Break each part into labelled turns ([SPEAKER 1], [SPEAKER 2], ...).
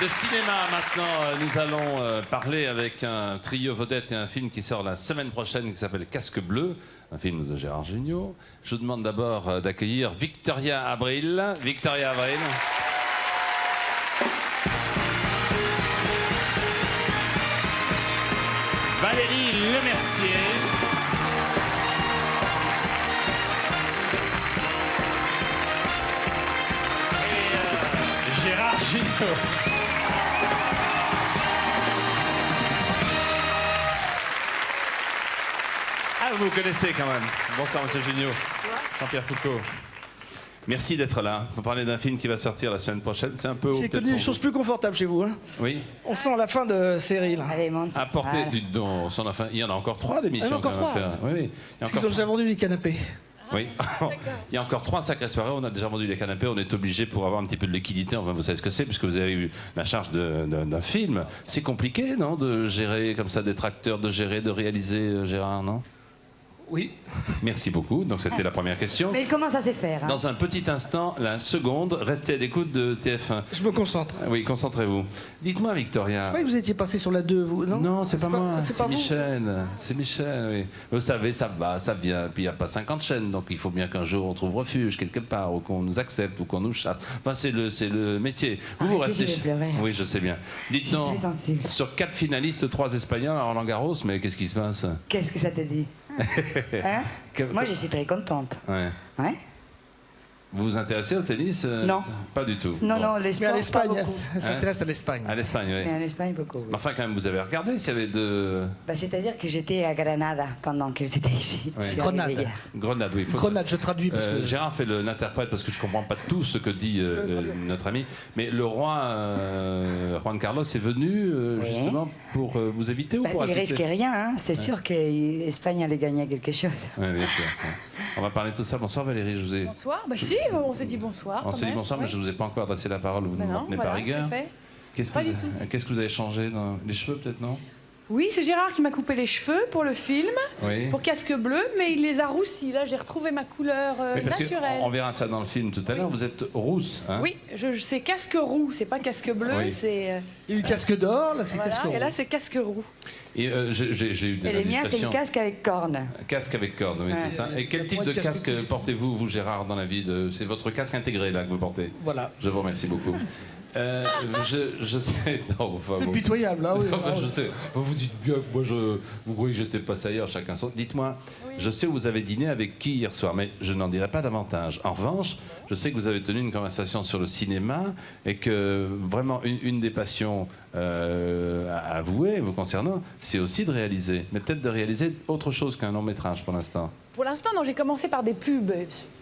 [SPEAKER 1] De cinéma maintenant, nous allons parler avec un trio vedette et un film qui sort la semaine prochaine qui s'appelle Casque Bleu, un film de Gérard Jugnot. Je vous demande d'abord d'accueillir Victoria Abril. Victoria Abril. Valérie Lemercier. Et Gérard Jugnot. Ah, vous connaissez quand même. Bonsoir, monsieur Jugnot. Jean-Pierre Foucault. Merci d'être là. On parlait d'un film qui va sortir la semaine prochaine. C'est un peu...
[SPEAKER 2] J'ai connu des choses plus confortables chez vous. Hein.
[SPEAKER 1] Oui.
[SPEAKER 2] On sent la fin de série, là.
[SPEAKER 3] Allez, monte.
[SPEAKER 1] Apportez... Dites donc, on s'en a fait... Il y en a encore 3 d'émissions.
[SPEAKER 2] Il y en a encore 3.
[SPEAKER 1] Oui, oui. Il y a
[SPEAKER 2] Parce
[SPEAKER 1] encore
[SPEAKER 2] qu'ils ont déjà vendu des canapés.
[SPEAKER 1] Oui. Il y a encore 3 sacrées soirées. On a déjà vendu les canapés. On est obligé pour avoir un petit peu de liquidité. Enfin, vous savez ce que c'est, puisque vous avez eu la charge d'un film. C'est compliqué, non, de gérer comme ça, d'être acteur, de gérer, de réaliser, Gérard, non?
[SPEAKER 2] Oui.
[SPEAKER 1] Merci beaucoup. Donc, c'était la première question.
[SPEAKER 3] Mais comment ça s'est faire, hein?
[SPEAKER 1] Dans un petit instant, la seconde. Restez à l'écoute de TF1.
[SPEAKER 2] Je me concentre.
[SPEAKER 1] Oui, concentrez-vous. Dites-moi, Victoria.
[SPEAKER 2] Je croyais que vous étiez passé sur la 2, vous, non?
[SPEAKER 1] Non, c'est pas moi,
[SPEAKER 2] c'est
[SPEAKER 1] c'est
[SPEAKER 2] pas vous.
[SPEAKER 1] Michel. C'est Michel, oui. Vous savez, ça va, ça vient. Puis il n'y a pas 50 chaînes, donc il faut bien qu'un jour on trouve refuge quelque part, ou qu'on nous accepte, ou qu'on nous chasse. Enfin, c'est le métier. Vous restez.
[SPEAKER 3] Je vais pleurer.
[SPEAKER 1] Oui, je sais bien. Dites-nous,
[SPEAKER 3] très sensible.
[SPEAKER 1] sur 4 finalistes, 3 Espagnols à Roland Garros, mais qu'est-ce qui se passe?
[SPEAKER 3] Qu'est-ce que ça te dit? Hein? Moi, je suis très contente.
[SPEAKER 1] Ouais.
[SPEAKER 3] Ouais?
[SPEAKER 1] Vous vous intéressez au tennis?
[SPEAKER 3] Non.
[SPEAKER 1] Pas du tout.
[SPEAKER 3] Non,
[SPEAKER 1] Bon.
[SPEAKER 3] non,
[SPEAKER 2] Mais à
[SPEAKER 3] l'espagne, pas
[SPEAKER 2] l'Espagne,
[SPEAKER 3] beaucoup.
[SPEAKER 2] elle s'intéresse à l'Espagne.
[SPEAKER 1] À l'Espagne, oui.
[SPEAKER 3] Mais en Espagne, beaucoup, oui.
[SPEAKER 1] Mais enfin, quand même, vous avez regardé s'il y avait de...
[SPEAKER 3] Bah, c'est-à-dire que j'étais à Granada pendant qu'elle était ici.
[SPEAKER 1] Ouais.
[SPEAKER 3] Je suis
[SPEAKER 2] Grenade.
[SPEAKER 3] arrivée hier.
[SPEAKER 1] Grenade, oui.
[SPEAKER 2] Grenade, je traduis parce que...
[SPEAKER 1] Gérard fait l'interprète parce que je comprends pas tout ce que dit notre ami. Mais le roi Juan Carlos est venu
[SPEAKER 3] Oui.
[SPEAKER 1] justement pour vous éviter ou
[SPEAKER 3] Bah,
[SPEAKER 1] pour
[SPEAKER 3] il
[SPEAKER 1] assister?
[SPEAKER 3] risque rien, hein. C'est sûr que l'Espagne allait gagner quelque chose.
[SPEAKER 1] Oui, bien sûr. Ouais. On va parler de tout ça. Bonsoir Valérie, je vous ai...
[SPEAKER 4] Bonsoir. Bah si, on s'est dit bonsoir.
[SPEAKER 1] On
[SPEAKER 4] quand
[SPEAKER 1] s'est dit
[SPEAKER 4] même.
[SPEAKER 1] bonsoir, mais
[SPEAKER 4] Oui.
[SPEAKER 1] je vous ai pas encore adressé la parole. Vous ne
[SPEAKER 4] Bah
[SPEAKER 1] m'en
[SPEAKER 4] non,
[SPEAKER 1] tenez
[SPEAKER 4] voilà,
[SPEAKER 1] pas rigueur.
[SPEAKER 4] c'est fait.
[SPEAKER 1] Qu'est-ce
[SPEAKER 4] Pas
[SPEAKER 1] que
[SPEAKER 4] du
[SPEAKER 1] vous avez changé dans les cheveux peut-être, non?
[SPEAKER 4] Oui, c'est Gérard qui m'a coupé les cheveux pour le film,
[SPEAKER 1] Oui.
[SPEAKER 4] pour Casque Bleu, mais il les a roussis. Là, j'ai retrouvé ma couleur
[SPEAKER 1] Oui, parce que
[SPEAKER 4] naturelle.
[SPEAKER 1] on verra ça dans le film tout à l'heure. Vous êtes rousse, hein?
[SPEAKER 4] Oui, c'est casque roux, c'est pas casque bleu,
[SPEAKER 1] Oui.
[SPEAKER 4] c'est...
[SPEAKER 2] Il y a eu casque d'or, là c'est
[SPEAKER 4] voilà,
[SPEAKER 2] casque
[SPEAKER 4] et là,
[SPEAKER 2] rose.
[SPEAKER 4] c'est casque roux.
[SPEAKER 1] Et j'ai eu des
[SPEAKER 3] Et le mien, c'est
[SPEAKER 1] indiscrétions.
[SPEAKER 3] une casque avec cornes.
[SPEAKER 1] Casque avec corde, oui,
[SPEAKER 3] Ouais.
[SPEAKER 1] c'est ça. Et quel
[SPEAKER 2] Ça
[SPEAKER 1] type
[SPEAKER 2] pourrait
[SPEAKER 1] de
[SPEAKER 2] être casque
[SPEAKER 1] casque portez-vous, vous, Gérard, dans la vie C'est votre casque intégré, là, que vous portez?
[SPEAKER 2] Voilà.
[SPEAKER 1] Je vous remercie beaucoup. Je sais... Non, enfin,
[SPEAKER 2] C'est
[SPEAKER 1] vous-
[SPEAKER 2] pitoyable, là, oui.
[SPEAKER 1] Enfin, je sais. Vous dites bien que moi, vous croyez que j'étais passé ailleurs, chacun son... Dites-moi, je sais où vous avez dîné avec qui hier soir, mais je n'en dirai pas davantage. En revanche, je sais que vous avez tenu une conversation sur le cinéma et que vraiment une des passions à avouer vous concernant, c'est aussi de réaliser. Mais peut-être de réaliser autre chose qu'un long métrage pour l'instant.
[SPEAKER 4] Pour l'instant, non, j'ai commencé par des pubs.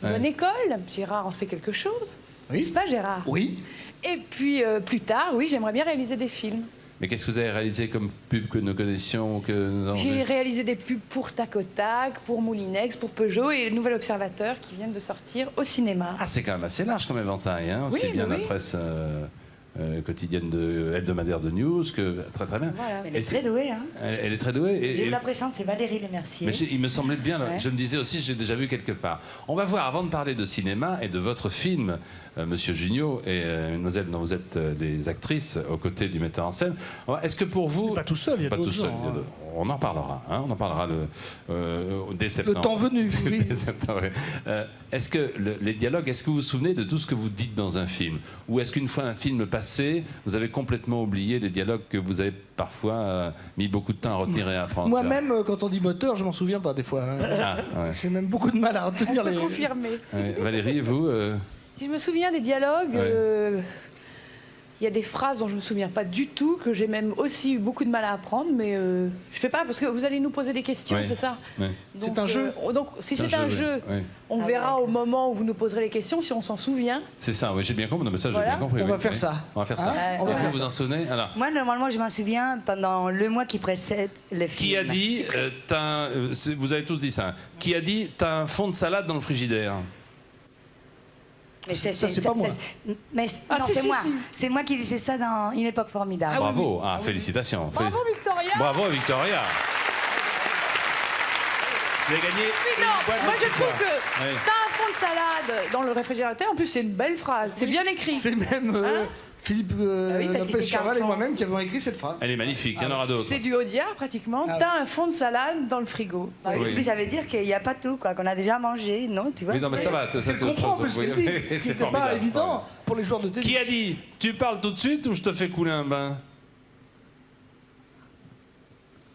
[SPEAKER 4] Bonne école, Gérard en sait quelque chose.
[SPEAKER 2] Oui.
[SPEAKER 4] N'est-ce pas, Gérard?
[SPEAKER 2] Oui.
[SPEAKER 4] Et puis, plus tard, oui, j'aimerais bien réaliser des films.
[SPEAKER 1] Mais qu'est-ce que vous avez réalisé comme pub que nous connaissions ou que nous avons
[SPEAKER 4] J'ai
[SPEAKER 1] vu?
[SPEAKER 4] réalisé des pubs pour Tac au Tac, pour Moulinex, pour Peugeot et le Nouvel Observateur qui viennent de sortir au cinéma.
[SPEAKER 1] Ah, c'est quand même assez large comme éventail, hein, aussi
[SPEAKER 4] Oui,
[SPEAKER 1] bien
[SPEAKER 4] oui.
[SPEAKER 1] la presse quotidienne hebdomadaire de news que très très bien.
[SPEAKER 4] Voilà.
[SPEAKER 3] Elle
[SPEAKER 1] Et
[SPEAKER 3] est très douée, hein.
[SPEAKER 1] Elle est très douée.
[SPEAKER 3] J'ai eu la présente, c'est Valérie Lemercier.
[SPEAKER 1] Mais il me semblait bien, là,
[SPEAKER 3] Ouais.
[SPEAKER 1] je me disais aussi, j'ai déjà vu quelque part. On va voir, avant de parler de cinéma et de votre film, Monsieur Jugnot et Mademoiselle, dont vous êtes des actrices aux côtés du metteur en scène. Est-ce que pour vous...
[SPEAKER 2] Pas tout seul, il y a
[SPEAKER 1] Pas
[SPEAKER 2] d'autres
[SPEAKER 1] tout seul,
[SPEAKER 2] gens,
[SPEAKER 1] il y a
[SPEAKER 2] hein.
[SPEAKER 1] d'autres. On en parlera, hein, on en parlera dès septembre.
[SPEAKER 2] Le temps venu, oui.
[SPEAKER 1] Dès septembre, oui. Est-ce que les dialogues, est-ce que vous vous souvenez de tout ce que vous dites dans un film? Ou est-ce qu'une fois un film passé, vous avez complètement oublié les dialogues que vous avez parfois mis beaucoup de temps à retenir et à apprendre?
[SPEAKER 2] Moi-même, quand on dit moteur, je m'en souviens pas des fois. Hein.
[SPEAKER 1] Ah, ouais.
[SPEAKER 2] J'ai même beaucoup de mal à retenir les...
[SPEAKER 4] Confirmé.
[SPEAKER 1] Ouais. Valérie, vous
[SPEAKER 4] Si je me souviens des dialogues,
[SPEAKER 1] Ouais.
[SPEAKER 4] il y a des phrases dont je me souviens pas du tout, que j'ai même aussi eu beaucoup de mal à apprendre, mais je fais pas parce que vous allez nous poser des questions,
[SPEAKER 1] Ouais.
[SPEAKER 4] c'est ça?
[SPEAKER 1] Ouais.
[SPEAKER 2] C'est un jeu.
[SPEAKER 4] Donc si c'est un jeu,
[SPEAKER 1] oui.
[SPEAKER 4] on
[SPEAKER 3] Ah
[SPEAKER 4] verra
[SPEAKER 3] ouais.
[SPEAKER 4] au moment où vous nous poserez les questions si on s'en souvient.
[SPEAKER 1] C'est ça, oui, j'ai bien compris. Non, mais ça, j'ai
[SPEAKER 4] Voilà.
[SPEAKER 1] bien compris.
[SPEAKER 2] On
[SPEAKER 1] oui.
[SPEAKER 2] va faire
[SPEAKER 1] Oui.
[SPEAKER 2] ça.
[SPEAKER 1] On va faire ça.
[SPEAKER 3] Hein
[SPEAKER 2] On va
[SPEAKER 1] Vous
[SPEAKER 2] faire
[SPEAKER 1] vous
[SPEAKER 2] ça.
[SPEAKER 1] en souvenez? Alors,
[SPEAKER 3] Moi, normalement, je m'en souviens pendant le mois qui précède le film.
[SPEAKER 1] qui a dit, vous avez tous dit ça, qui a dit, t'as un fond de salade dans le frigidaire?
[SPEAKER 3] Mais
[SPEAKER 2] Ça, c'est pas moi.
[SPEAKER 3] Mais
[SPEAKER 2] Ah,
[SPEAKER 3] non,
[SPEAKER 2] si,
[SPEAKER 3] c'est
[SPEAKER 2] si,
[SPEAKER 3] moi.
[SPEAKER 2] si.
[SPEAKER 3] C'est moi qui disais ça dans Une époque formidable.
[SPEAKER 1] Bravo, félicitations.
[SPEAKER 4] Bravo Victoria.
[SPEAKER 1] Bravo Victoria. Vous avez gagné une boîte
[SPEAKER 4] Moi
[SPEAKER 1] de
[SPEAKER 4] je
[SPEAKER 1] petits
[SPEAKER 4] trouve
[SPEAKER 1] pois.
[SPEAKER 4] que
[SPEAKER 1] Oui.
[SPEAKER 4] t'as un fond de salade dans le réfrigérateur. En plus c'est une belle phrase, c'est bien écrit.
[SPEAKER 2] C'est même
[SPEAKER 4] Hein
[SPEAKER 2] Philippe
[SPEAKER 3] oui, parce que
[SPEAKER 2] Lopez
[SPEAKER 3] c'est
[SPEAKER 2] Charval et
[SPEAKER 3] qu'un
[SPEAKER 2] moi-même qui avons écrit cette phrase.
[SPEAKER 1] Elle est magnifique, il y en aura d'autres.
[SPEAKER 4] C'est du Audiard pratiquement.
[SPEAKER 2] Ah
[SPEAKER 4] T'as un fond de salade dans le frigo.
[SPEAKER 3] Bah oui,
[SPEAKER 1] Oui.
[SPEAKER 3] en plus, ça veut dire qu'il n'y a pas tout, quoi, qu'on a déjà mangé, non, tu vois.
[SPEAKER 1] Oui, non, mais
[SPEAKER 3] c'est-
[SPEAKER 1] ça va, ça
[SPEAKER 2] Je
[SPEAKER 1] c'est autre
[SPEAKER 2] comprends
[SPEAKER 1] chose.
[SPEAKER 2] plus ce
[SPEAKER 1] Oui,
[SPEAKER 2] qu'elle dit.
[SPEAKER 1] oui,
[SPEAKER 2] Ce qui
[SPEAKER 1] c'est
[SPEAKER 2] n'était pas
[SPEAKER 1] formidable.
[SPEAKER 2] évident pour les joueurs de tennis.
[SPEAKER 1] Qui a dit tu parles tout de suite ou je te fais couler un bain?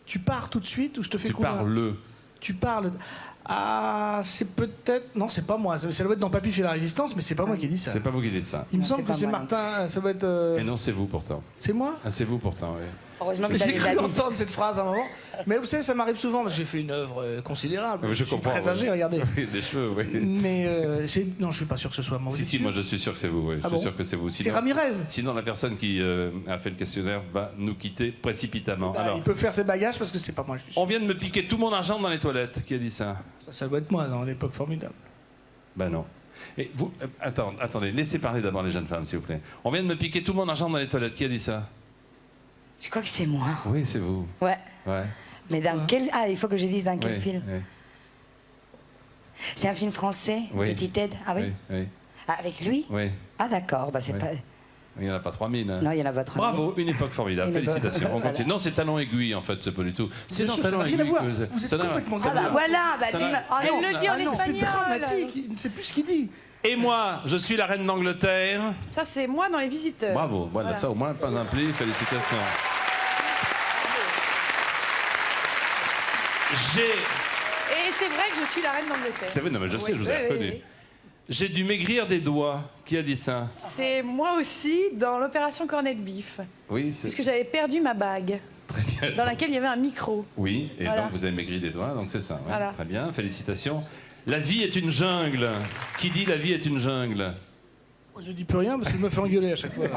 [SPEAKER 2] Tu pars tout de suite ou je te fais
[SPEAKER 1] Tu
[SPEAKER 2] couler un-
[SPEAKER 1] parles.
[SPEAKER 2] Tu parles. Ah, c'est peut-être. Non, c'est pas moi. Ça doit être dans Papy fait la résistance, mais c'est pas moi qui ai dit ça.
[SPEAKER 1] C'est pas vous qui dites ça.
[SPEAKER 2] Il me
[SPEAKER 3] Non,
[SPEAKER 2] semble
[SPEAKER 3] c'est
[SPEAKER 2] que
[SPEAKER 3] pas
[SPEAKER 2] c'est
[SPEAKER 3] moi, non.
[SPEAKER 2] Martin. Ça doit être.
[SPEAKER 1] Et non, c'est vous pourtant.
[SPEAKER 2] C'est moi.
[SPEAKER 1] Ah, c'est vous pourtant, oui.
[SPEAKER 3] Heureusement que t'as
[SPEAKER 2] J'ai
[SPEAKER 3] des
[SPEAKER 2] cru
[SPEAKER 3] habits.
[SPEAKER 2] entendre cette phrase à un moment. Mais vous savez, ça m'arrive souvent. Parce que j'ai fait une œuvre considérable.
[SPEAKER 1] Je
[SPEAKER 2] suis
[SPEAKER 1] comprends.
[SPEAKER 2] très âgé,
[SPEAKER 1] oui.
[SPEAKER 2] regardez.
[SPEAKER 1] Oui, des cheveux, oui.
[SPEAKER 2] Mais non, je suis pas sûr que ce soit moi. Vous
[SPEAKER 1] Si,
[SPEAKER 2] êtes
[SPEAKER 1] si,
[SPEAKER 2] sûr
[SPEAKER 1] moi je suis sûr que c'est vous, oui. Je
[SPEAKER 2] Ah
[SPEAKER 1] suis
[SPEAKER 2] bon
[SPEAKER 1] sûr que c'est vous.
[SPEAKER 2] C'est
[SPEAKER 1] Sinon,
[SPEAKER 2] Ramirez.
[SPEAKER 1] sinon, la personne qui a fait le questionnaire va nous quitter précipitamment.
[SPEAKER 2] Ah,
[SPEAKER 1] Alors,
[SPEAKER 2] il peut faire ses bagages parce que c'est pas moi. Je suis sûr.
[SPEAKER 1] on vient de me piquer tout mon argent dans les toilettes. Qui a dit ça?
[SPEAKER 2] Ça doit être moi dans l'époque formidable.
[SPEAKER 1] Ben non. Et vous, attendez, laissez parler d'abord les jeunes femmes, s'il vous plaît. On vient de me piquer tout mon argent dans les toilettes. Qui a dit ça?
[SPEAKER 3] Je crois que c'est moi.
[SPEAKER 1] Oui, c'est vous.
[SPEAKER 3] Ouais.
[SPEAKER 1] Ouais.
[SPEAKER 3] Mais dans quel... Ah, il faut que je dise dans quel
[SPEAKER 1] Oui,
[SPEAKER 3] film.
[SPEAKER 1] oui,
[SPEAKER 3] C'est un film français,
[SPEAKER 1] Oui.
[SPEAKER 3] Petit Ted. Ah oui,
[SPEAKER 1] oui, oui,
[SPEAKER 3] Ah, avec lui
[SPEAKER 1] oui.
[SPEAKER 3] Ah d'accord, bah c'est
[SPEAKER 1] Oui.
[SPEAKER 3] pas...
[SPEAKER 1] Il n'y en a pas 3000. hein.
[SPEAKER 3] Non, il y en a votre ami.
[SPEAKER 1] Bravo, une époque formidable.
[SPEAKER 3] Une époque.
[SPEAKER 1] Félicitations. On
[SPEAKER 3] Voilà.
[SPEAKER 1] continue. Non, c'est talon aiguille en fait, c'est pas du tout. C'est
[SPEAKER 2] Bien
[SPEAKER 1] dans
[SPEAKER 2] sûr, ça
[SPEAKER 1] talon
[SPEAKER 2] n'a rien à
[SPEAKER 1] aiguille.
[SPEAKER 2] voir.
[SPEAKER 1] que-
[SPEAKER 2] Vous êtes
[SPEAKER 1] ça n'a-
[SPEAKER 2] complètement
[SPEAKER 3] Ah bah voilà, bah
[SPEAKER 1] Ça
[SPEAKER 3] tu
[SPEAKER 1] n'a-
[SPEAKER 3] m'as... Oh
[SPEAKER 4] Elle
[SPEAKER 3] non,
[SPEAKER 4] le dit en
[SPEAKER 3] ah non.
[SPEAKER 2] C'est
[SPEAKER 4] espagnol.
[SPEAKER 2] dramatique. Il ne sait plus ce qu'il dit.
[SPEAKER 1] Et moi, je suis la reine d'Angleterre.
[SPEAKER 4] Ça, c'est moi dans Les Visiteurs.
[SPEAKER 1] Bravo, voilà, ça au moins, pas un pli, félicitations.
[SPEAKER 4] Et c'est vrai que je suis la reine d'Angleterre.
[SPEAKER 1] C'est vrai, non mais je sais,
[SPEAKER 4] Oui,
[SPEAKER 1] je vous ai
[SPEAKER 4] oui,
[SPEAKER 1] reconnu.
[SPEAKER 4] oui.
[SPEAKER 1] J'ai dû maigrir des doigts. Qui a dit ça?
[SPEAKER 4] C'est moi aussi dans l'opération Cornet de Bif.
[SPEAKER 1] Oui, c'est
[SPEAKER 4] Puisque j'avais perdu ma bague,
[SPEAKER 1] très bien.
[SPEAKER 4] dans laquelle il y avait un micro.
[SPEAKER 1] Oui, et
[SPEAKER 4] Voilà.
[SPEAKER 1] donc vous avez maigri des doigts, donc c'est ça. ouais.
[SPEAKER 4] Voilà.
[SPEAKER 1] Très bien, félicitations. La vie est une jungle. Qui dit la vie est une jungle?
[SPEAKER 2] Moi, je dis plus rien parce que je me fais engueuler à chaque fois.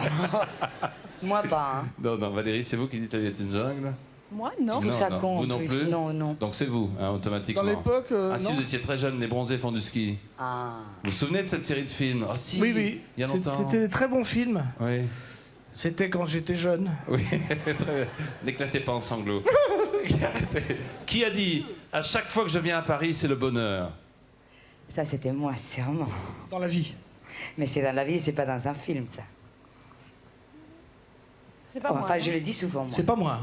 [SPEAKER 3] Moi pas, hein.
[SPEAKER 1] Non, non, Valérie, c'est vous qui dites la vie est une jungle?
[SPEAKER 4] Moi, non.
[SPEAKER 3] Je trouve
[SPEAKER 1] Non,
[SPEAKER 3] ça
[SPEAKER 1] non.
[SPEAKER 3] con.
[SPEAKER 1] Vous
[SPEAKER 3] en
[SPEAKER 1] non
[SPEAKER 3] plus.
[SPEAKER 1] plus
[SPEAKER 3] Non, non.
[SPEAKER 1] Donc c'est vous, hein, automatiquement.
[SPEAKER 2] Dans l'époque,
[SPEAKER 1] Ah, si
[SPEAKER 2] non.
[SPEAKER 1] vous étiez très jeune, les bronzés font du ski.
[SPEAKER 3] Ah.
[SPEAKER 1] Vous vous souvenez de cette série de films? Ah si,
[SPEAKER 2] Oui, oui.
[SPEAKER 1] il y a longtemps.
[SPEAKER 2] C'était des très bons films.
[SPEAKER 1] Oui,
[SPEAKER 2] C'était quand j'étais jeune.
[SPEAKER 1] oui, très bien. N'éclatez pas en sanglots. Qui a dit à chaque fois que je viens à Paris, c'est le bonheur?
[SPEAKER 3] Ça, c'était moi, sûrement.
[SPEAKER 2] Dans la vie.
[SPEAKER 3] Mais c'est dans la vie, c'est pas dans un film, ça.
[SPEAKER 4] C'est pas
[SPEAKER 3] Oh,
[SPEAKER 4] moi.
[SPEAKER 3] enfin,
[SPEAKER 4] hein.
[SPEAKER 3] je le dis souvent, moi.
[SPEAKER 2] C'est pas moi.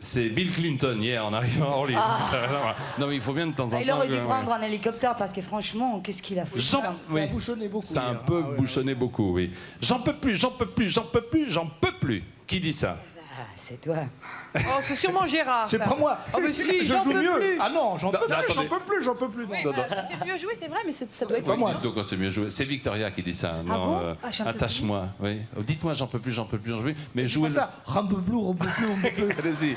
[SPEAKER 1] C'est Bill Clinton hier en arrivant à Orly. Non mais il faut bien de temps en temps.
[SPEAKER 3] Ah, il aurait dû
[SPEAKER 1] que-
[SPEAKER 3] prendre un hélicoptère parce que franchement, qu'est-ce qu'il a fait
[SPEAKER 1] Jean-
[SPEAKER 3] ça
[SPEAKER 2] Ça
[SPEAKER 1] Oui.
[SPEAKER 2] a bouchonné beaucoup.
[SPEAKER 1] Ça a un
[SPEAKER 2] hier.
[SPEAKER 1] peu
[SPEAKER 2] Ah ouais,
[SPEAKER 1] bouchonné beaucoup, oui. J'en peux plus, j'en peux plus, j'en peux plus, j'en peux plus. Qui dit ça?
[SPEAKER 3] Ah, c'est toi.
[SPEAKER 4] Oh, c'est sûrement Gérard.
[SPEAKER 2] C'est
[SPEAKER 4] ça.
[SPEAKER 2] pas moi.
[SPEAKER 4] Oh, mais si,
[SPEAKER 2] je
[SPEAKER 4] j'en
[SPEAKER 2] joue
[SPEAKER 4] peux
[SPEAKER 2] mieux.
[SPEAKER 4] plus.
[SPEAKER 2] Ah non, j'en peux
[SPEAKER 1] non,
[SPEAKER 2] plus,
[SPEAKER 1] attendez.
[SPEAKER 2] j'en peux plus, j'en peux plus. Non.
[SPEAKER 4] Oui,
[SPEAKER 1] Non,
[SPEAKER 4] voilà, c'est mieux joué, c'est vrai, mais ça doit être
[SPEAKER 2] pas
[SPEAKER 4] pas
[SPEAKER 2] moi.
[SPEAKER 1] Oui, disons quand c'est mieux joué. C'est Victoria qui dit ça. Non,
[SPEAKER 4] bon Ah, j'en peux
[SPEAKER 1] attache-moi. Oui. Dites-moi, j'en peux plus, j'en peux plus, j'en peux plus. Mais jouez.
[SPEAKER 2] Pas ça. Rampeblou, rampeblou, rampeblou.
[SPEAKER 1] Allez-y.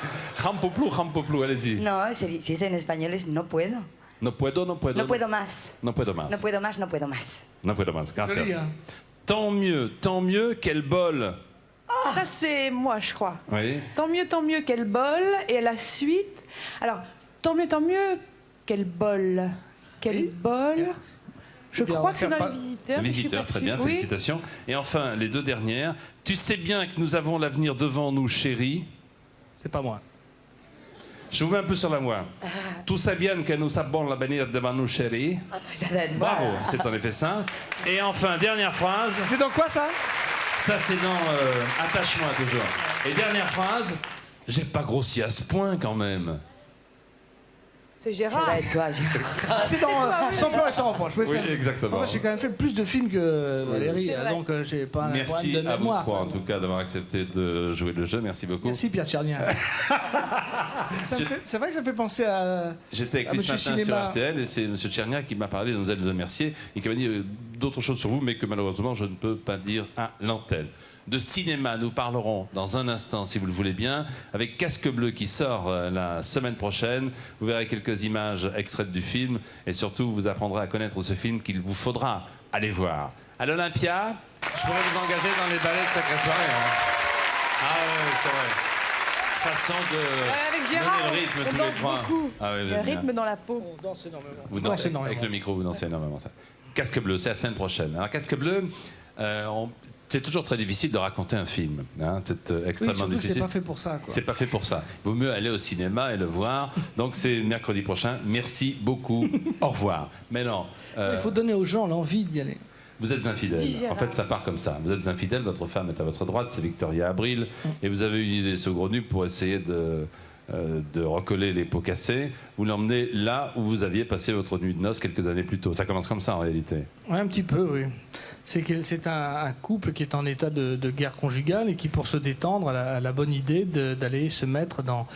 [SPEAKER 1] Rampoplou, allez-y.
[SPEAKER 3] No, si es en español es no puedo.
[SPEAKER 1] No puedo, no puedo.
[SPEAKER 3] No puedo más.
[SPEAKER 1] No puedo más.
[SPEAKER 3] No puedo más, no puedo más.
[SPEAKER 1] No puedo más. Gracias.
[SPEAKER 2] Joli, hein.
[SPEAKER 1] Tant mieux, quel bol.
[SPEAKER 4] Ça, c'est moi, je crois.
[SPEAKER 1] Oui.
[SPEAKER 4] Tant mieux, quel bol. Et à la suite. Alors, tant mieux, quel bol. Quel
[SPEAKER 2] Oui.
[SPEAKER 4] bol. Je
[SPEAKER 2] Eh bien, on
[SPEAKER 4] crois
[SPEAKER 2] va
[SPEAKER 4] que c'est
[SPEAKER 2] faire
[SPEAKER 4] dans
[SPEAKER 2] pas-
[SPEAKER 4] les visiteurs.
[SPEAKER 1] Les
[SPEAKER 4] mais je suis
[SPEAKER 1] visiteurs,
[SPEAKER 4] pas
[SPEAKER 1] très
[SPEAKER 4] sûre.
[SPEAKER 1] bien,
[SPEAKER 4] Oui.
[SPEAKER 1] félicitations. Et enfin, les deux dernières. Tu sais bien que nous avons l'avenir devant nous, chérie.
[SPEAKER 2] C'est pas moi.
[SPEAKER 1] Je vous mets un peu sur la voie. Tu sais bien que nous avons l'avenir devant nous, chérie.
[SPEAKER 3] Ah, ça doit être moi.
[SPEAKER 1] Bravo, c'est en effet ça. Et enfin, dernière phrase.
[SPEAKER 2] C'est dans quoi ça?
[SPEAKER 1] Ça, c'est dans Attache-moi toujours. Et dernière phrase. J'ai pas grossi à ce point quand même.
[SPEAKER 4] C'est
[SPEAKER 3] Ça
[SPEAKER 4] Gérard.
[SPEAKER 3] doit être toi, Gérard.
[SPEAKER 2] C'est dans Sans peur et sans reproche. Oui,
[SPEAKER 1] Oui,
[SPEAKER 2] ça.
[SPEAKER 1] exactement.
[SPEAKER 2] En fait, j'ai quand même fait plus de films que Valérie,
[SPEAKER 4] C'est vrai.
[SPEAKER 2] donc j'ai pas un
[SPEAKER 1] Merci
[SPEAKER 2] problème de
[SPEAKER 1] à vous
[SPEAKER 2] mémoire.
[SPEAKER 1] trois, en tout cas, d'avoir accepté de jouer le jeu. Merci beaucoup.
[SPEAKER 2] Merci Pierre Tchernia. C'est vrai que ça fait penser à...
[SPEAKER 1] J'étais avec
[SPEAKER 2] Ah,
[SPEAKER 1] lui ce
[SPEAKER 2] Monsieur
[SPEAKER 1] matin sur
[SPEAKER 2] Cinéma.
[SPEAKER 1] RTL et c'est M. Tchernia qui m'a parlé de Mademoiselle de Mercier et qui m'a dit d'autres choses sur vous, mais que malheureusement je ne peux pas dire à l'antenne. De cinéma, nous parlerons dans un instant, si vous le voulez bien, avec Casque Bleu qui sort la semaine prochaine. Vous verrez quelques images extraites du film et surtout vous apprendrez à connaître ce film qu'il vous faudra aller voir. À l'Olympia, je pourrais vous engager dans les ballets de Sacrée Soirée. Hein. Ah oui, c'est vrai. Façon de
[SPEAKER 4] Avec Gérard,
[SPEAKER 1] donner le rythme
[SPEAKER 4] on
[SPEAKER 1] tous les
[SPEAKER 4] danse
[SPEAKER 1] trois.
[SPEAKER 4] beaucoup.
[SPEAKER 1] Ah oui, vous
[SPEAKER 4] Il y a
[SPEAKER 1] êtes
[SPEAKER 4] le
[SPEAKER 1] bien.
[SPEAKER 4] rythme dans la peau.
[SPEAKER 2] On danse énormément.
[SPEAKER 1] Vous
[SPEAKER 2] Danse
[SPEAKER 1] dansez
[SPEAKER 2] énormément.
[SPEAKER 1] avec le micro, vous dansez énormément ça. Casque Bleu, c'est la semaine prochaine. Alors Casque Bleu, c'est toujours très difficile de raconter un film. Hein, c'est
[SPEAKER 2] Oui,
[SPEAKER 1] extrêmement
[SPEAKER 2] surtout que c'est
[SPEAKER 1] difficile.
[SPEAKER 2] pas fait pour ça. Quoi.
[SPEAKER 1] C'est pas fait pour ça. Il vaut mieux aller au cinéma et le voir. Donc c'est mercredi prochain. Merci beaucoup. Au revoir. Mais non.
[SPEAKER 2] Il faut donner aux gens l'envie d'y aller.
[SPEAKER 1] Vous êtes infidèle.
[SPEAKER 4] Dis,
[SPEAKER 1] En fait, ça part comme ça. Vous êtes infidèle, votre femme est à votre droite, c'est Victoria Abril, et vous avez une idée saugrenue pour essayer de recoller les pots cassés. Vous l'emmenez là où vous aviez passé votre nuit de noces quelques années plus tôt. Ça commence comme ça, en réalité.
[SPEAKER 2] Oui, un petit peu, oui. C'est un couple qui est en état de guerre conjugale et qui, pour se détendre, a la bonne idée d'aller se mettre dans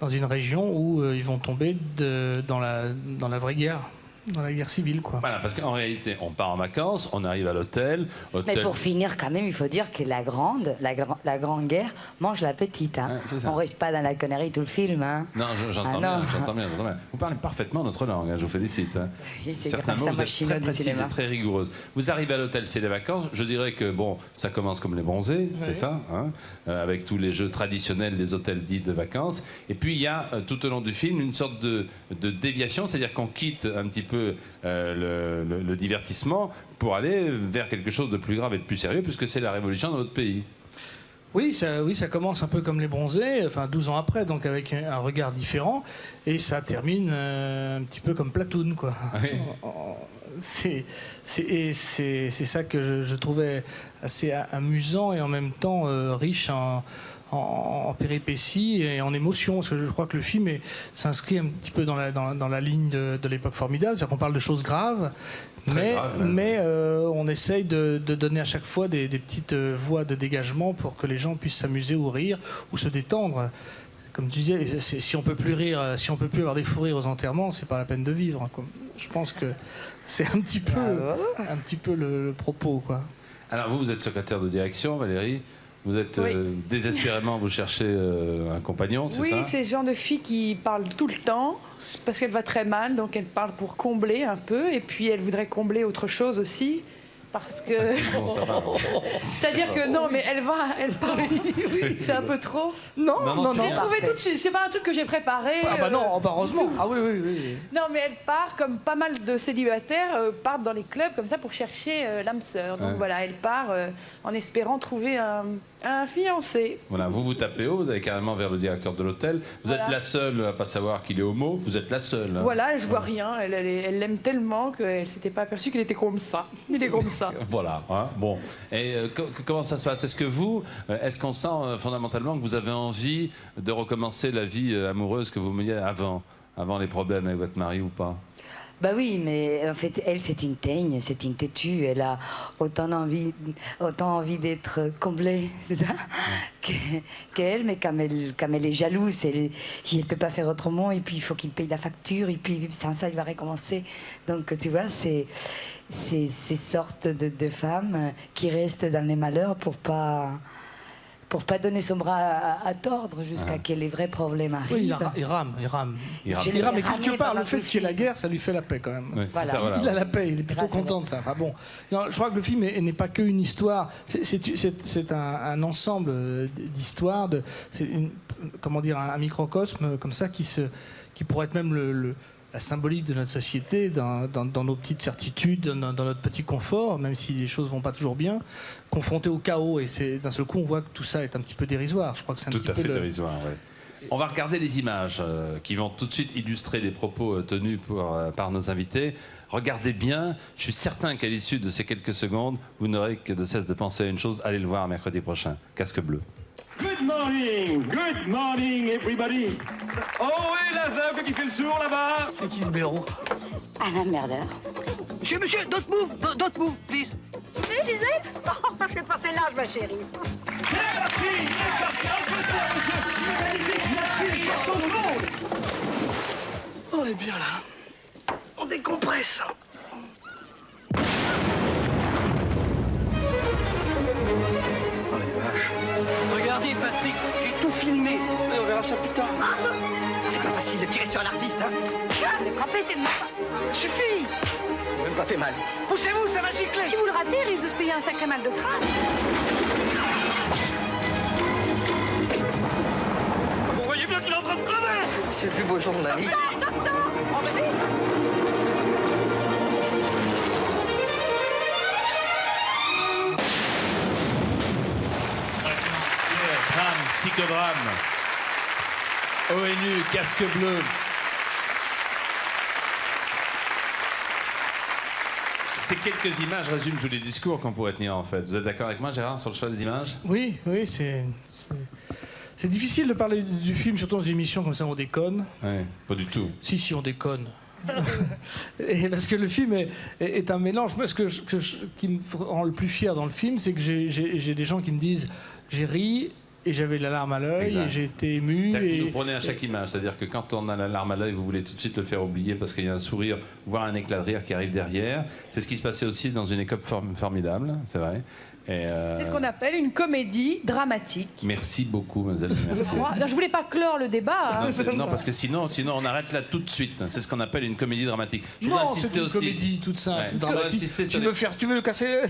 [SPEAKER 2] une région où ils vont tomber dans la vraie guerre. Dans la guerre civile, quoi.
[SPEAKER 1] Voilà, parce qu'en réalité, on part en vacances, on arrive à l'hôtel.
[SPEAKER 3] Mais pour finir, quand même, il faut dire que la grande guerre mange la petite. Hein. On reste pas dans la connerie tout le film. Hein.
[SPEAKER 1] Non, j'entends bien. Vous parlez parfaitement notre langue, hein, je vous félicite. Hein.
[SPEAKER 3] Oui,
[SPEAKER 1] certains mots, vous êtes très précises et très rigoureuses. Vous arrivez à l'hôtel, c'est les vacances. Je dirais que, bon, ça commence comme les bronzés, c'est ça, hein, avec tous les jeux traditionnels des hôtels dits de vacances. Et puis, il y a, tout au long du film, une sorte de déviation, c'est-à-dire qu'on quitte un petit peu le divertissement pour aller vers quelque chose de plus grave et de plus sérieux, puisque c'est la révolution dans notre pays.
[SPEAKER 2] Oui, ça commence un peu comme les bronzés, enfin 12 ans après, donc avec un regard différent, et ça termine un petit peu comme Platoon, quoi.
[SPEAKER 1] Oui.
[SPEAKER 2] C'est ça que je trouvais assez amusant et en même temps riche en péripéties et en émotions, parce que je crois que le film s'inscrit un petit peu dans la ligne de l'époque formidable, c'est-à-dire qu'on parle de choses graves, mais on essaye de donner à chaque fois des petites voies de dégagement pour que les gens puissent s'amuser ou rire ou se détendre. Comme tu disais, si on peut plus rire, si on peut plus avoir des fous rires aux enterrements, c'est pas la peine de vivre, quoi. Je pense que c'est un petit peu le propos, quoi.
[SPEAKER 1] Alors vous êtes secrétaire de direction, Valérie. Vous êtes désespérément, vous cherchez un compagnon, c'est ça?
[SPEAKER 4] Oui, c'est ce genre de fille qui parle tout le temps, parce qu'elle va très mal, donc elle parle pour combler un peu, et puis elle voudrait combler autre chose aussi, parce que...
[SPEAKER 1] Bon, ça va.
[SPEAKER 4] C'est-à-dire que non, mais elle parle... C'est un peu trop.
[SPEAKER 2] Non.
[SPEAKER 4] J'ai trouvé tout de suite, c'est pas un truc que j'ai préparé.
[SPEAKER 2] Ah bah non, heureusement. Ah oui.
[SPEAKER 4] Non, mais elle part, comme pas mal de célibataires, partent dans les clubs comme ça pour chercher l'âme sœur. Donc voilà, elle part en espérant trouver un fiancé.
[SPEAKER 1] Voilà, vous tapez haut, vous allez carrément vers le directeur de l'hôtel. Vous êtes la seule à pas savoir qu'il est homo, vous êtes la seule. Hein.
[SPEAKER 4] Voilà, je vois rien. Elle l'aime tellement qu'elle s'était pas aperçue qu'il était comme ça. Il est comme ça.
[SPEAKER 1] Voilà, hein, bon. Et comment ça se passe? Est-ce qu'on sent fondamentalement que vous avez envie de recommencer la vie amoureuse que vous meniez avant les problèmes avec votre mari ou pas?
[SPEAKER 3] Bah oui, mais en fait, elle, c'est une teigne, c'est une têtue. Elle a autant envie d'être comblée, c'est ça, qu'elle, mais comme elle est jalouse, elle ne peut pas faire autrement, et puis il faut qu'il paye la facture, et puis sans ça, il va recommencer. Donc, tu vois, c'est ces sortes de femmes qui restent dans les malheurs pour pas donner son bras à tordre jusqu'à que les vrais problèmes arrivent.
[SPEAKER 2] Oui, il rame. Mais quelque part, le fait qu'il y ait la guerre, ça lui fait la paix quand même.
[SPEAKER 1] Ouais,
[SPEAKER 3] voilà.
[SPEAKER 1] Ça, voilà.
[SPEAKER 2] Il a la paix, il est plutôt content de ça. Enfin bon, non, je crois que le film n'est pas qu'une histoire. C'est un ensemble d'histoires. C'est un microcosme comme ça qui pourrait être même la symbolique de notre société, dans nos petites certitudes, dans notre petit confort, même si les choses vont pas toujours bien, confronté au chaos. Et d'un seul coup, on voit que tout ça est un petit peu dérisoire. Je crois que c'est un
[SPEAKER 1] tout à fait dérisoire, oui. On va regarder les images qui vont tout de suite illustrer les propos tenus par nos invités. Regardez bien, je suis certain qu'à l'issue de ces quelques secondes, vous n'aurez que de cesse de penser à une chose, allez le voir mercredi prochain. Casque bleu.
[SPEAKER 5] Good morning everybody. Oh, et l'aveugle qui fait le sourd là-bas.
[SPEAKER 2] C'est qui ce blaireau?
[SPEAKER 3] Alain Merler.
[SPEAKER 6] Monsieur, don't move, please.
[SPEAKER 7] Tu sais, Gisèle? Oh, je vais passer l'âge, ma chérie.
[SPEAKER 6] On est bien là. On décompresse.
[SPEAKER 5] Oh les vaches.
[SPEAKER 6] Regardez, Patrick, j'ai tout filmé.
[SPEAKER 5] Et on verra ça plus tard.
[SPEAKER 6] C'est pas facile de tirer sur l'artiste, hein.
[SPEAKER 7] Le frapper, c'est de ma part.
[SPEAKER 6] Ça suffit.
[SPEAKER 5] Même pas fait mal.
[SPEAKER 6] Poussez-vous, ça va gicler.
[SPEAKER 7] Si vous le ratez, il risque de se payer un sacré mal de crâne.
[SPEAKER 5] Vous voyez bien qu'il est en train de crever.
[SPEAKER 6] C'est le plus beau jour de ma vie.
[SPEAKER 7] Docteur, on me dit.
[SPEAKER 1] Drame, psychodrame. ONU, casque bleu. Ces quelques images résument tous les discours qu'on pourrait tenir, en fait. Vous êtes d'accord avec moi, Gérard, sur le choix des images?
[SPEAKER 2] Oui, oui, c'est difficile de parler du film, surtout dans une émission comme ça, on déconne.
[SPEAKER 1] Oui, pas du tout.
[SPEAKER 2] Si, on déconne. Et parce que le film est un mélange. Moi, qui me rend le plus fier dans le film, c'est que j'ai des gens qui me disent j'ai ri et j'avais la larme à l'œil
[SPEAKER 1] Exact.
[SPEAKER 2] et j'ai été ému.
[SPEAKER 1] C'est-à-dire que vous nous prenez à chaque image, c'est-à-dire que quand on a la larme à l'œil, vous voulez tout de suite le faire oublier parce qu'il y a un sourire, voire un éclat de rire qui arrive derrière. C'est ce qui se passait aussi dans une école formidable, c'est vrai.
[SPEAKER 4] C'est ce qu'on appelle une comédie dramatique.
[SPEAKER 1] Merci beaucoup, mademoiselle. Merci.
[SPEAKER 4] Non, je voulais pas clore le débat. hein.
[SPEAKER 1] Non, parce que sinon on arrête là tout de suite. C'est ce qu'on appelle une comédie dramatique. Je voudrais
[SPEAKER 2] Non,
[SPEAKER 1] insister
[SPEAKER 2] c'est une
[SPEAKER 1] aussi.
[SPEAKER 2] comédie toute simple,
[SPEAKER 1] Ouais.
[SPEAKER 2] dramatique.
[SPEAKER 1] Insister sur
[SPEAKER 2] Tu veux casser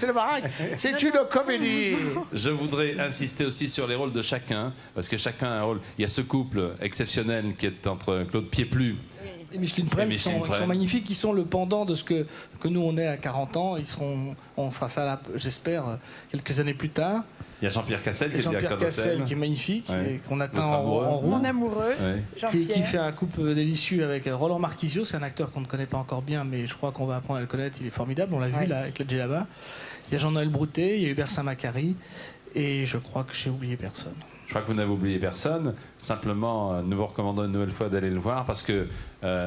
[SPEAKER 2] la baraque. C'est une comédie.
[SPEAKER 1] Je voudrais insister aussi sur les rôles de chacun, parce que chacun a un rôle. Il y a ce couple exceptionnel qui est entre Claude Pieplu
[SPEAKER 2] Et Micheline Prel,
[SPEAKER 1] Et
[SPEAKER 2] qui sont
[SPEAKER 1] Micheline Prel.
[SPEAKER 2] magnifiques, qui sont le pendant de ce que nous on est à 40 ans. On sera ça là, j'espère, quelques années plus tard.
[SPEAKER 1] Il y a Jean-Pierre Cassel qui est
[SPEAKER 2] Jean-Pierre
[SPEAKER 1] directeur
[SPEAKER 2] Cassel
[SPEAKER 1] d'hôtel.
[SPEAKER 2] qui est magnifique,
[SPEAKER 1] Ouais.
[SPEAKER 2] et qu'on atteint
[SPEAKER 1] Votre amoureux.
[SPEAKER 2] en roue.
[SPEAKER 4] Mon amoureux,
[SPEAKER 1] Ouais.
[SPEAKER 2] Qui
[SPEAKER 4] Jean-Pierre.
[SPEAKER 2] fait un couple délicieux avec Roland Marquisio. C'est un acteur qu'on ne connaît pas encore bien, mais je crois qu'on va apprendre à le connaître. Il est formidable, on l'a vu
[SPEAKER 3] Ouais.
[SPEAKER 2] là, avec la Djellaba. Il y a Jean-Noël Broutet, il y a Hubert Saint-Macary, et je crois que j'ai oublié personne.
[SPEAKER 1] Je crois que vous n'avez oublié personne. Simplement, nous vous recommandons une nouvelle fois d'aller le voir parce que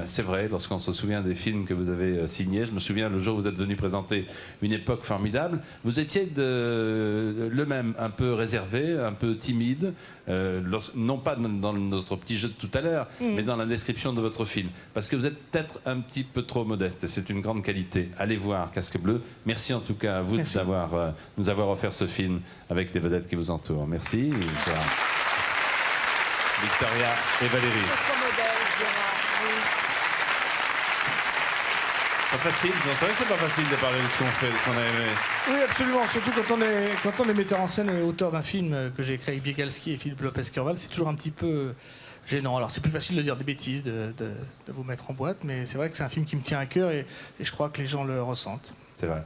[SPEAKER 1] c'est vrai, lorsqu'on se souvient des films que vous avez signés, je me souviens le jour où vous êtes venu présenter Une époque formidable, vous étiez le même, un peu réservé, un peu timide, non pas dans notre petit jeu de tout à l'heure, mais dans la description de votre film. Parce que vous êtes peut-être un petit peu trop modeste. C'est une grande qualité. Allez voir Casque Bleu. Merci en tout cas à vous
[SPEAKER 2] Merci.
[SPEAKER 1] de nous avoir offert ce film avec les vedettes qui vous entourent. Merci. Victoria et Valérie.
[SPEAKER 4] Notre modèle, Gérard, oui.
[SPEAKER 1] Pas facile, non, c'est vrai que c'est pas facile de parler de ce qu'on fait, de ce qu'on a aimé.
[SPEAKER 2] Oui, absolument. Surtout quand on est metteur en scène et auteur d'un film que j'ai écrit avec Biegalski et Philippe Lopez-Curval, c'est toujours un petit peu gênant. Alors, c'est plus facile de dire des bêtises, de vous mettre en boîte, mais c'est vrai que c'est un film qui me tient à cœur et je crois que les gens le ressentent.
[SPEAKER 1] C'est vrai.